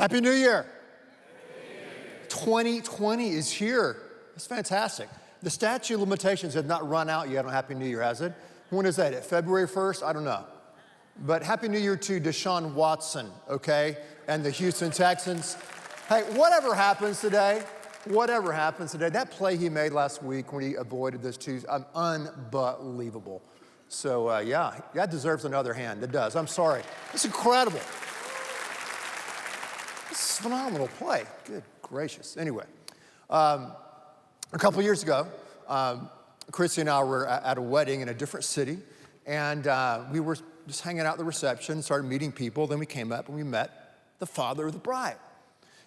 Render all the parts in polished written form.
Happy New Year. 2020 is here. It's fantastic. The statute of limitations has not run out yet on Happy New Year, has it? When is that? February 1st? I don't know. But Happy New Year to Deshaun Watson, okay? And the Houston Texans. Hey, whatever happens today, that play he made last week when he avoided those two, unbelievable. So, yeah, that deserves another hand. It does. I'm sorry. It's incredible. It's a phenomenal play. Good gracious. Anyway, a couple years ago, Chrissy and I were at a wedding in a different city, and we were just hanging out at the reception, started meeting people. Then we came up and we met the father of the bride.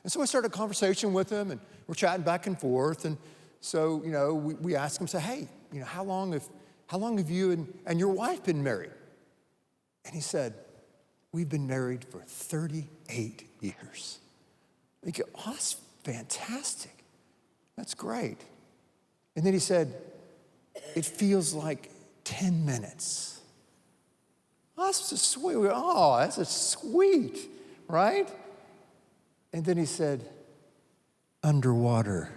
And so we started a conversation with him, and we're chatting back and forth. And so, we asked him, say, hey, how long have you and your wife been married? And he said, we've been married for 38 years. We go, oh, that's fantastic. That's great. And then he said, it feels like 10 minutes. Oh, that's so sweet. Oh, that's a sweet, right? And then he said, underwater.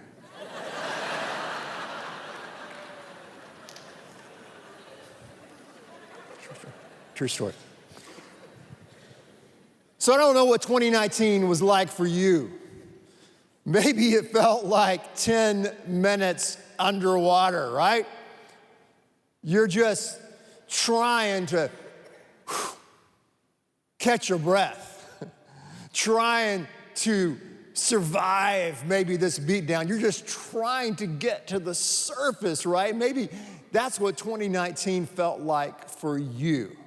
True story. So I don't know what 2019 was like for you. Maybe it felt like 10 minutes underwater, right? You're just trying to catch your breath, trying to survive maybe this beatdown. You're just trying to get to the surface, right? Maybe that's what 2019 felt like for you.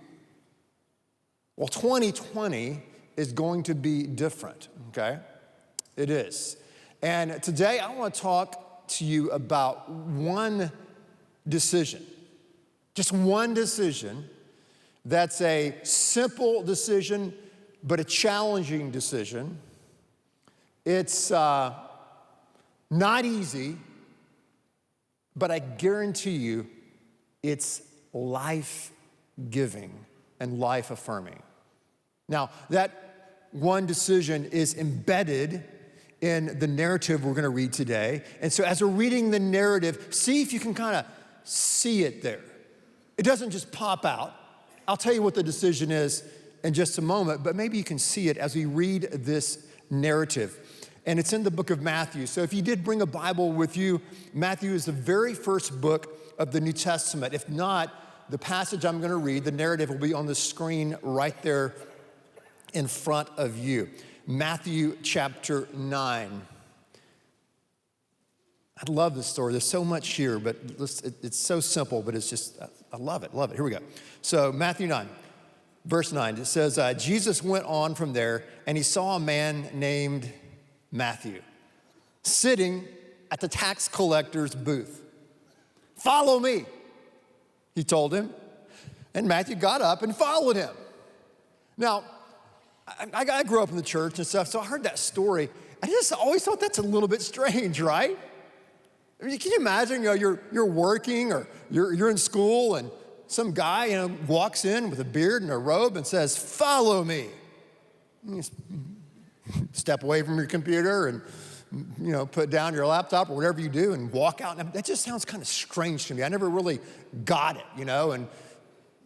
Well, 2020 is going to be different, okay? It is. And today I want to talk to you about one decision, just one decision that's a simple decision, but a challenging decision. It's not easy, but I guarantee you it's life-giving and life-affirming. Now, that one decision is embedded in the narrative we're going to read today. And so as we're reading the narrative, see if you can kind of see it there. It doesn't just pop out. I'll tell you what the decision is in just a moment, but maybe you can see it as we read this narrative. And it's in the book of Matthew. So if you did bring a Bible with you, Matthew is the very first book of the New Testament. If not, the passage I'm going to read, the narrative will be on the screen right there in front of you. Matthew chapter 9. I love this story. There's so much here, but it's so simple, but it's just, I love it, Here we go. So Matthew 9, verse 9, it says, Jesus went on from there, and he saw a man named Matthew sitting at the tax collector's booth. Follow me, he told him. And Matthew got up and followed him. Now, I grew up in the church and stuff, so I heard that story. I just always thought that's a little bit strange, right? I mean, can you imagine, you're working or you're in school and some guy, walks in with a beard and a robe and says, follow me. And you step away from your computer and, put down your laptop or whatever you do and walk out. And that just sounds kind of strange to me. I never really got it, and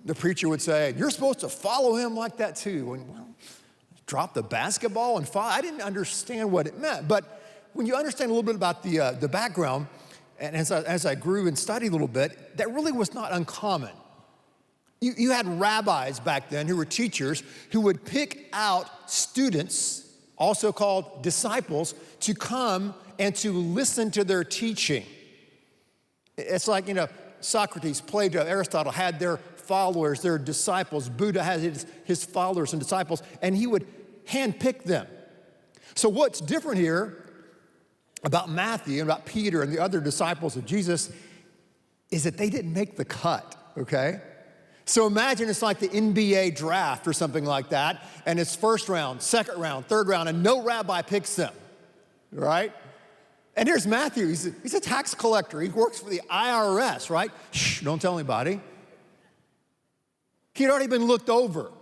the preacher would say, you're supposed to follow him like that too. And drop the basketball and follow. I didn't understand what it meant. But when you understand a little bit about the background, and as I grew and studied a little bit, that really was not uncommon. You had rabbis back then who were teachers who would pick out students, also called disciples, to come and to listen to their teaching. It's like, Socrates, Plato, Aristotle had their followers, their disciples. Buddha had his followers and disciples, and he would handpick them. So what's different here about Matthew and about Peter and the other disciples of Jesus is that they didn't make the cut, okay? So imagine it's like the NBA draft or something like that, and it's first round, second round, third round, and no rabbi picks them, right? And here's Matthew. He's a tax collector. He works for the IRS, right? Shh, don't tell anybody. He'd already been looked over.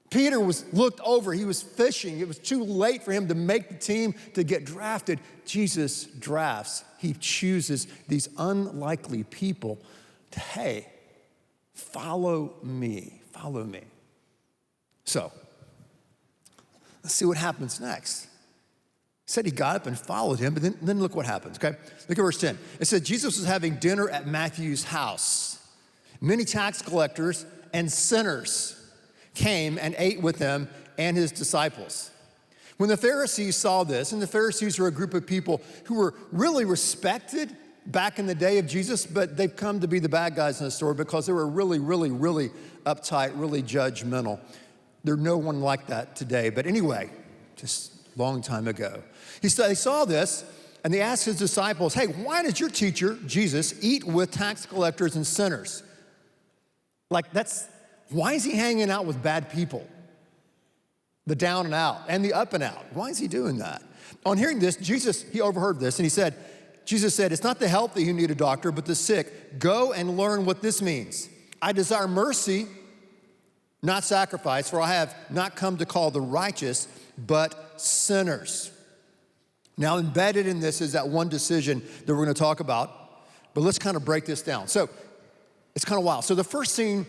Peter was looked over. He was fishing. It was too late for him to make the team to get drafted. Jesus drafts. He chooses these unlikely people to, hey, follow me. Follow me. So, let's see what happens next. It said he got up and followed him, but then look what happens, okay? Look at verse 10. It said Jesus was having dinner at Matthew's house. Many tax collectors and sinners came and ate with him and his disciples. When the Pharisees saw this, and the Pharisees were a group of people who were really respected back in the day of Jesus, but they've come to be the bad guys in the story because they were really, really, really uptight, really judgmental. There's no one like that today. But anyway, just a long time ago. They saw this, and they asked his disciples, hey, why does your teacher, Jesus, eat with tax collectors and sinners? Why is he hanging out with bad people? The down and out and the up and out. Why is he doing that? On hearing this, he overheard this, and Jesus said, it's not the healthy who need a doctor, but the sick. Go and learn what this means. I desire mercy, not sacrifice, for I have not come to call the righteous, but sinners. Now, embedded in this is that one decision that we're going to talk about, but let's kind of break this down. So, it's kind of wild. So the first scene,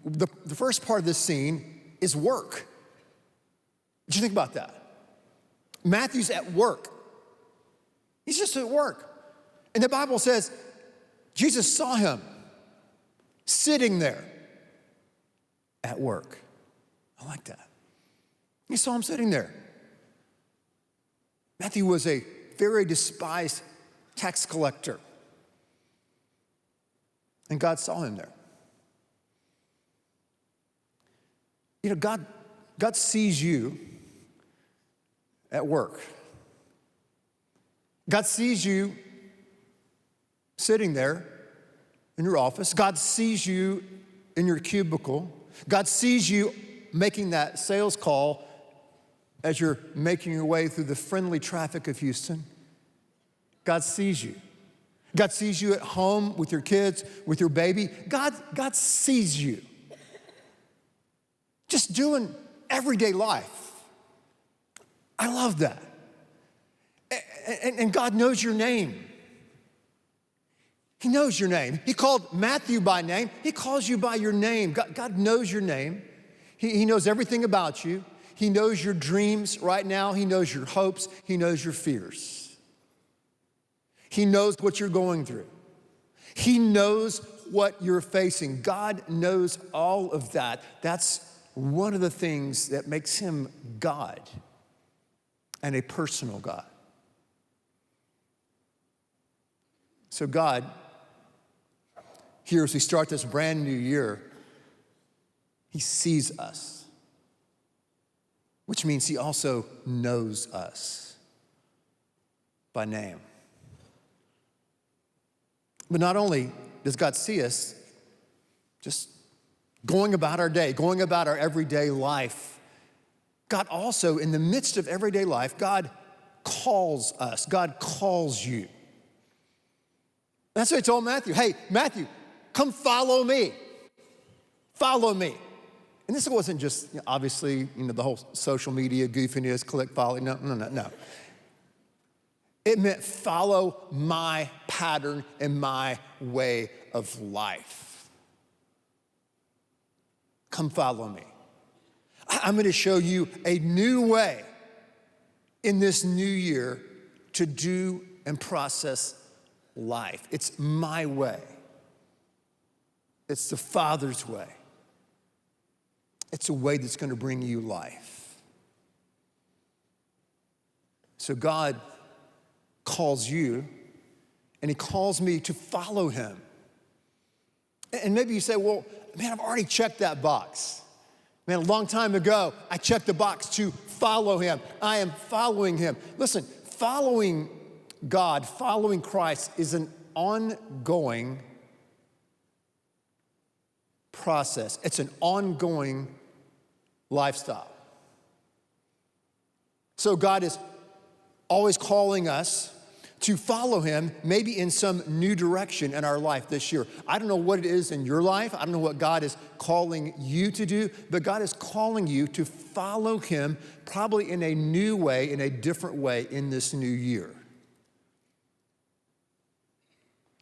the first part of this scene is work. Did you think about that? Matthew's at work. He's just at work. And the Bible says Jesus saw him sitting there at work. I like that. He saw him sitting there. Matthew was a very despised tax collector. And God saw him there. You know, God sees you at work. God sees you sitting there in your office. God sees you in your cubicle. God sees you making that sales call as you're making your way through the friendly traffic of Houston. God sees you. God sees you at home with your kids, with your baby. God sees you. Just doing everyday life. I love that. And God knows your name. He knows your name. He called Matthew by name. He calls you by your name. God knows your name. He knows everything about you. He knows your dreams right now. He knows your hopes. He knows your fears. He knows what you're going through. He knows what you're facing. God knows all of that. That's one of the things that makes him God and a personal God. So God, here as we start this brand new year, he sees us, which means he also knows us by name. But not only does God see us just going about our day, going about our everyday life, God also, in the midst of everyday life, God calls us. God calls you. That's what he told Matthew. Hey, Matthew, come follow me. Follow me. And this wasn't just, obviously, the whole social media goofiness, click, follow. No. It meant follow my pattern and my way of life. Come follow me. I'm going to show you a new way in this new year to do and process life. It's my way. It's the Father's way. It's a way that's going to bring you life. So God calls you, and he calls me to follow him. And maybe you say, well, man, I've already checked that box. Man, a long time ago, I checked the box to follow him. I am following him. Listen, following God, following Christ is an ongoing process. It's an ongoing lifestyle. So God is always calling us to follow him, maybe in some new direction in our life this year. I don't know what it is in your life. I don't know what God is calling you to do, but God is calling you to follow him probably in a new way, in a different way in this new year.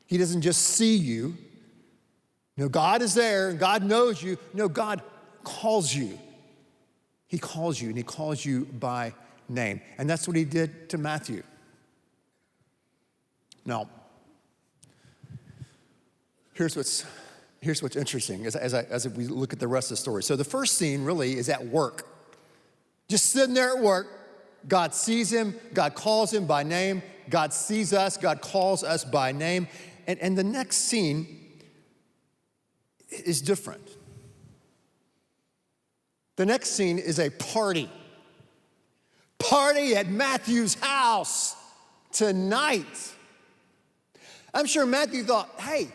He doesn't just see you. No, God is there and God knows you. No, God calls you. He calls you, and he calls you by name. And that's what he did to Matthew. Now, here's what's interesting as we look at the rest of the story. So the first scene really is at work. Just sitting there at work. God sees him. God calls him by name. God sees us. God calls us by name. And the next scene is different. The next scene is a party. Party at Matthew's house tonight. I'm sure Matthew thought, hey,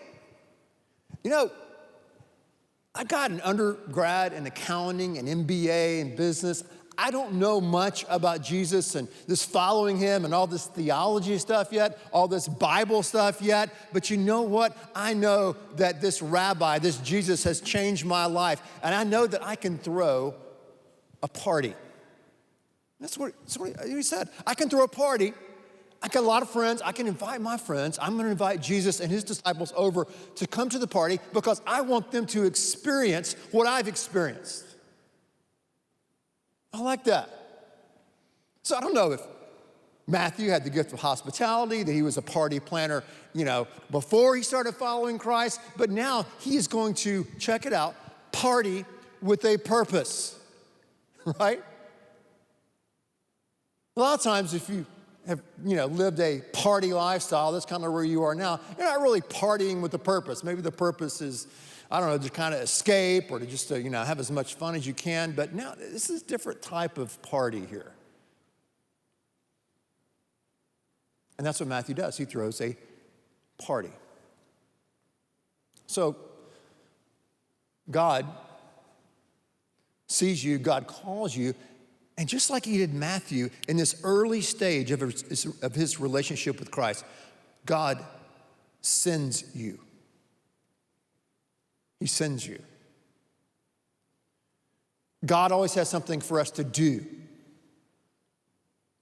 I got an undergrad in accounting, an MBA in business. I don't know much about Jesus and this following him and all this theology stuff yet, all this Bible stuff yet. But you know what? I know that this rabbi, this Jesus has changed my life. And I know that I can throw a party. That's what he said. I can throw a party. I got a lot of friends. I can invite my friends. I'm going to invite Jesus and his disciples over to come to the party because I want them to experience what I've experienced. I like that. So I don't know if Matthew had the gift of hospitality, that he was a party planner, before he started following Christ, but now he is going to, check it out, party with a purpose, right? A lot of times if you have, lived a party lifestyle, that's kind of where you are now, you're not really partying with a purpose. Maybe the purpose is, I don't know, to kind of escape or to just, have as much fun as you can. But now this is a different type of party here. And that's what Matthew does. He throws a party. So God sees you, God calls you, and just like he did Matthew in this early stage of his relationship with Christ, God sends you. He sends you. God always has something for us to do.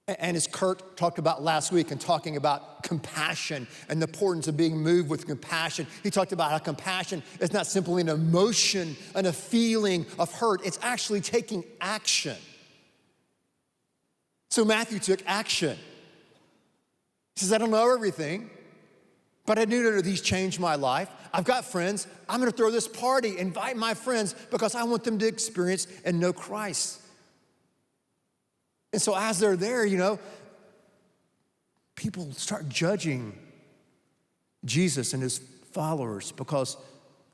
And as Kurt talked about last week and talking about compassion and the importance of being moved with compassion, he talked about how compassion is not simply an emotion and a feeling of hurt. It's actually taking action. So Matthew took action. He says, I don't know everything, but I knew that these changed my life. I've got friends. I'm going to throw this party, invite my friends because I want them to experience and know Christ. And so as they're there, people start judging Jesus and his followers because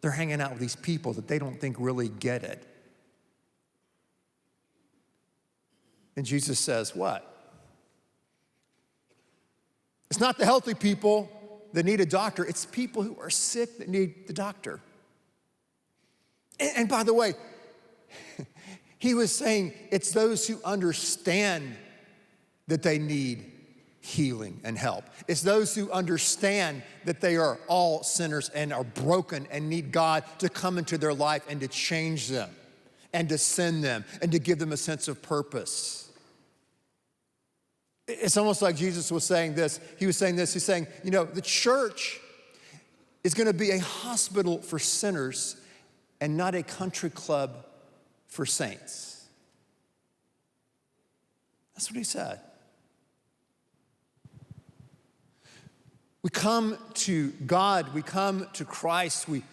they're hanging out with these people that they don't think really get it. And Jesus says, what? It's not the healthy people that need a doctor. It's people who are sick that need the doctor. And by the way, he was saying it's those who understand that they need healing and help. It's those who understand that they are all sinners and are broken and need God to come into their life and to change them and to send them and to give them a sense of purpose. It's almost like Jesus was saying this. He was saying this. He's saying, the church is going to be a hospital for sinners and not a country club for saints. That's what he said. We come to God. We come to Christ. We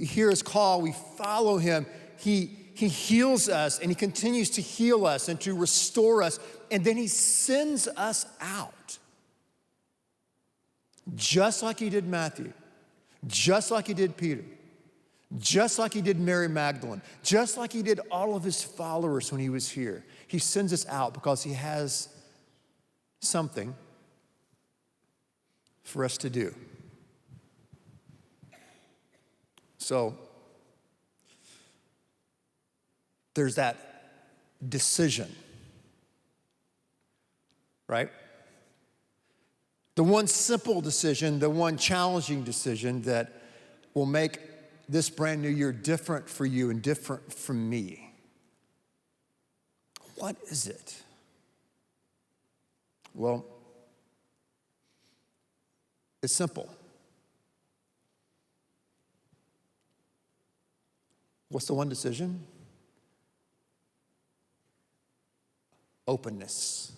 hear his call. We follow him. He heals us, and he continues to heal us and to restore us. And then he sends us out. Just like he did Matthew. Just like he did Peter. Just like he did Mary Magdalene. Just like he did all of his followers when he was here. He sends us out because he has something for us to do. So, there's that decision, right? The one simple decision, the one challenging decision that will make this brand new year different for you and different from me. What is it? Well, it's simple. What's the one decision? Openness.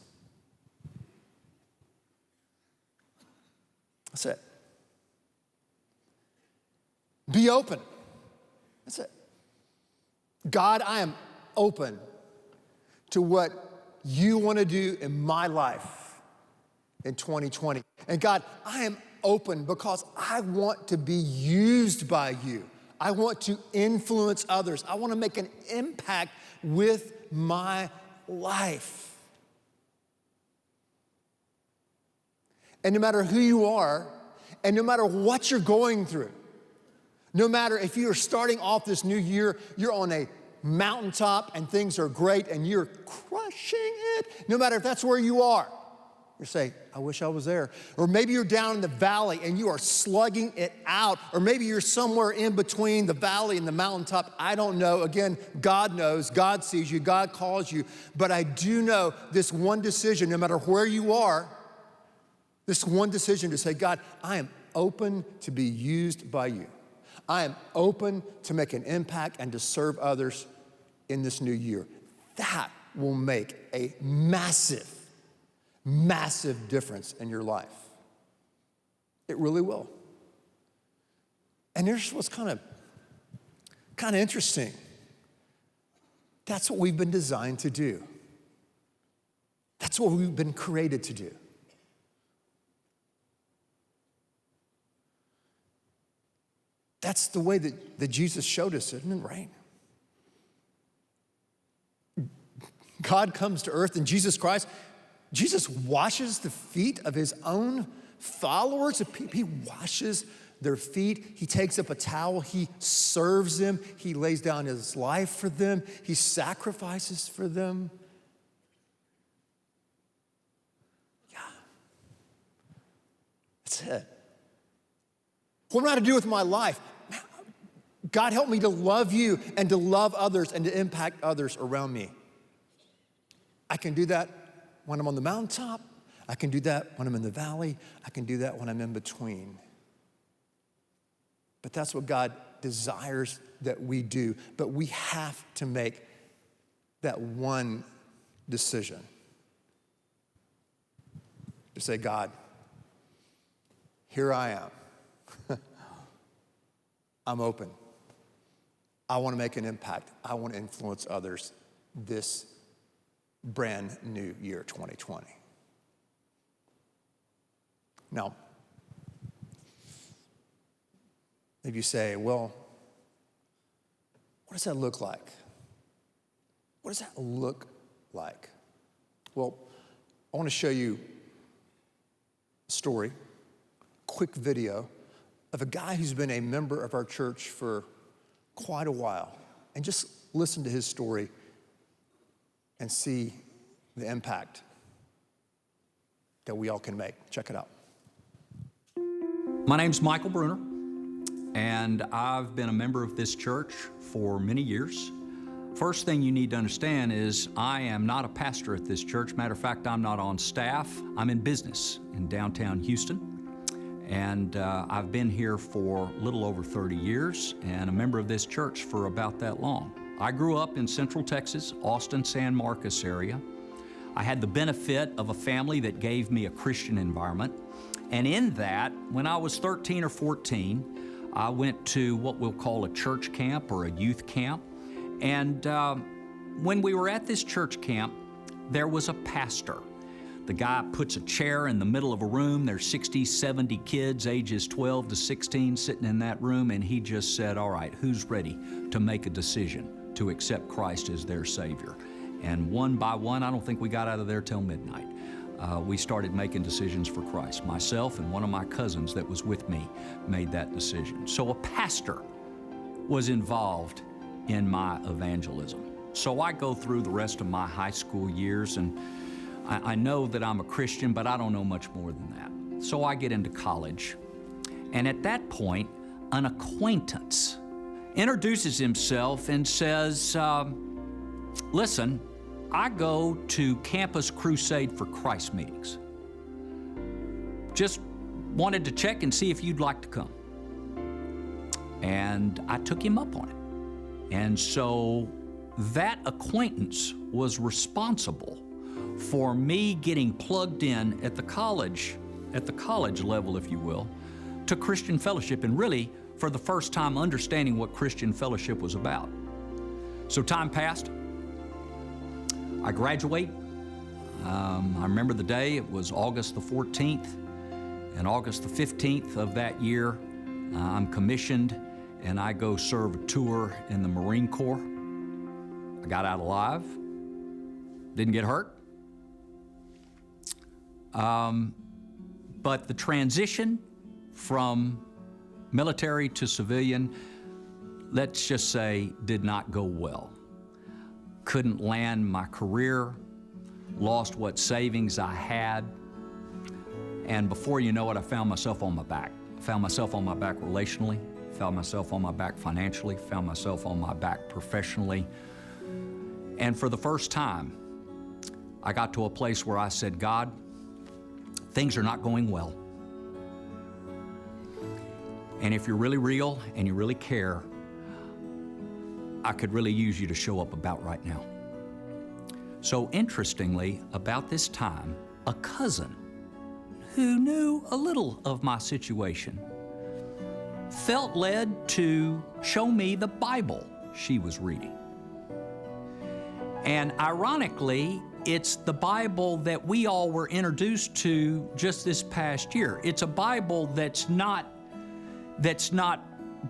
That's it. Be open. That's it. God, I am open to what you want to do in my life in 2020. And God, I am open because I want to be used by you. I want to influence others. I want to make an impact with my life. And no matter who you are, and no matter what you're going through, no matter if you're starting off this new year, you're on a mountaintop and things are great and you're crushing it, no matter if that's where you are, you say, I wish I was there. Or maybe you're down in the valley and you are slugging it out. Or maybe you're somewhere in between the valley and the mountaintop. I don't know. Again, God knows, God sees you, God calls you. But I do know this one decision, no matter where you are, this one decision to say, God, I am open to be used by you. I am open to make an impact and to serve others in this new year. That will make a massive difference in your life. It really will. And here's what's kind of interesting. That's what we've been designed to do. That's what we've been created to do. That's the way that Jesus showed us, isn't it, right? God comes to earth and Jesus washes the feet of his own followers. He washes their feet. He takes up a towel. He serves them. He lays down his life for them. He sacrifices for them. Yeah. That's it. What am I to do with my life? God, help me to love you and to love others and to impact others around me. I can do that when I'm on the mountaintop. I can do that when I'm in the valley. I can do that when I'm in between. But that's what God desires that we do. But we have to make that one decision to say, God, here I am. I'm open. I want to make an impact. I want to influence others this brand new year, 2020. Now, maybe you say, well, what does that look like? What does that look like? Well, I want to show you a story, quick video of a guy who's been a member of our church for quite a while. And just listen to his story and see the impact that we all can make. Check it out. My name's Michael Bruner, and I've been a member of this church for many years. First thing you need to understand is I am not a pastor at this church. Matter of fact, I'm not on staff. I'm in business in downtown Houston. And I've been here for a little over 30 years and a member of this church for about that long. I grew up in Central Texas, Austin, San Marcos area. I had the benefit of a family that gave me a Christian environment. And in that, when I was 13 or 14, I went to what we'll call a church camp or a youth camp. And when we were at this church camp, there was a pastor. The guy puts a chair in the middle of a room. There's 60, 70 kids, ages 12 to 16, sitting in that room, and he just said, all right, who's ready to make a decision to accept Christ as their Savior? And one by one, I don't think we got out of there till midnight. We started making decisions for Christ. Myself and one of my cousins that was with me made that decision. So a pastor was involved in my evangelism. So I go through the rest of my high school years, and I know that I'm a Christian, but I don't know much more than that. So I get into college. And at that point, an acquaintance introduces himself and says, listen, I go to Campus Crusade for Christ meetings. Just wanted to check and see if you'd like to come. And I took him up on it. And so that acquaintance was responsible for me getting plugged in at the college level, if you will, to Christian fellowship, and really, for the first time, understanding what Christian fellowship was about. So time passed. I graduate. I remember the day. It was August the 14th. And August the 15th of that year, I'm commissioned, and I go serve a tour in the Marine Corps. I got out alive. Didn't get hurt. But the transition from military to civilian, let's just say, did not go well. Couldn't land my career, lost what savings I had, and before you know it, I found myself on my back. I found myself on my back relationally, found myself on my back financially, found myself on my back professionally. And for the first time, I got to a place where I said, God, things are not going well. And if you're really real and you really care, I could really use you to show up about right now. So interestingly, about this time, a cousin who knew a little of my situation felt led to show me the Bible she was reading. And ironically, it's the Bible that we all were introduced to just this past year. It's a Bible that's not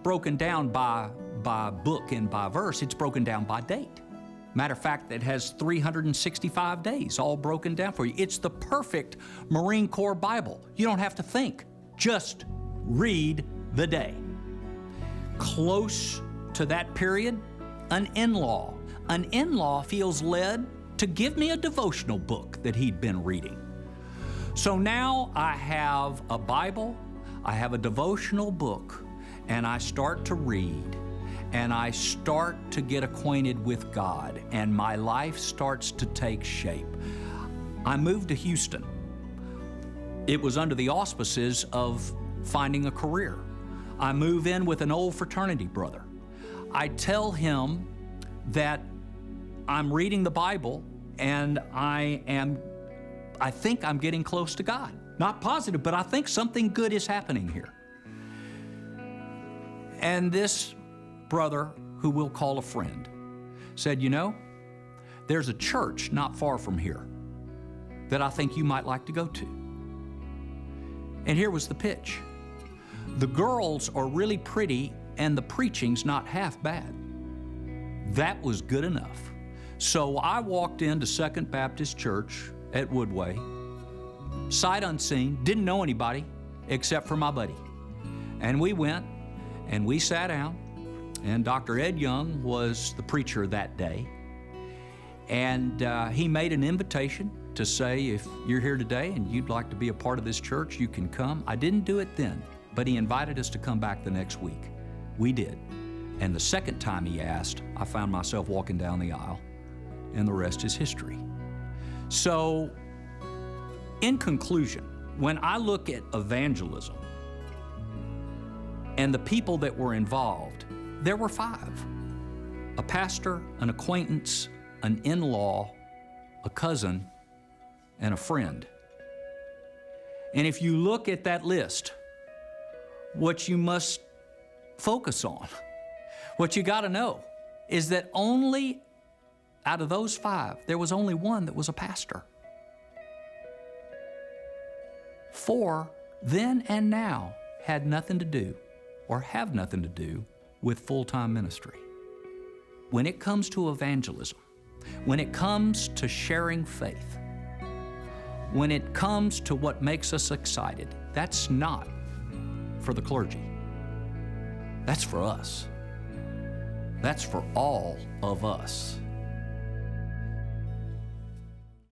broken down by book and by verse. It's broken down by date. Matter of fact, it has 365 days all broken down for you. It's the perfect Marine Corps Bible. You don't have to think, just read the day. Close to that period, an in-law feels led to give me a devotional book that he'd been reading. So now I have a Bible, I have a devotional book, and I start to read, and I start to get acquainted with God, and my life starts to take shape. I moved to Houston. It was under the auspices of finding a career. I move in with an old fraternity brother. I tell him that I'm reading the Bible and I think I'm getting close to God. Not positive, but I think something good is happening here. And this brother, who we'll call a friend, said, you know, there's a church not far from here that I think you might like to go to. And here was the pitch. The girls are really pretty and the preaching's not half bad. That was good enough. So I walked into Second Baptist Church at Woodway, sight unseen, didn't know anybody except for my buddy. And we went and we sat down, and Dr. Ed Young was the preacher that day. And he made an invitation to say, if you're here today and you'd like to be a part of this church, you can come. I didn't do it then, but he invited us to come back the next week. We did. And the second time he asked, I found myself walking down the aisle, and the rest is history. So, in conclusion, when I look at evangelism and the people that were involved, there were 5. A pastor, an acquaintance, an in-law, a cousin, and a friend. And if you look at that list, what you must focus on, what you got to know, is that only out of those 5, there was only one that was a pastor. 4, then and now, had nothing to do or have nothing to do with full-time ministry. When it comes to evangelism, when it comes to sharing faith, when it comes to what makes us excited, that's not for the clergy. That's for us. That's for all of us.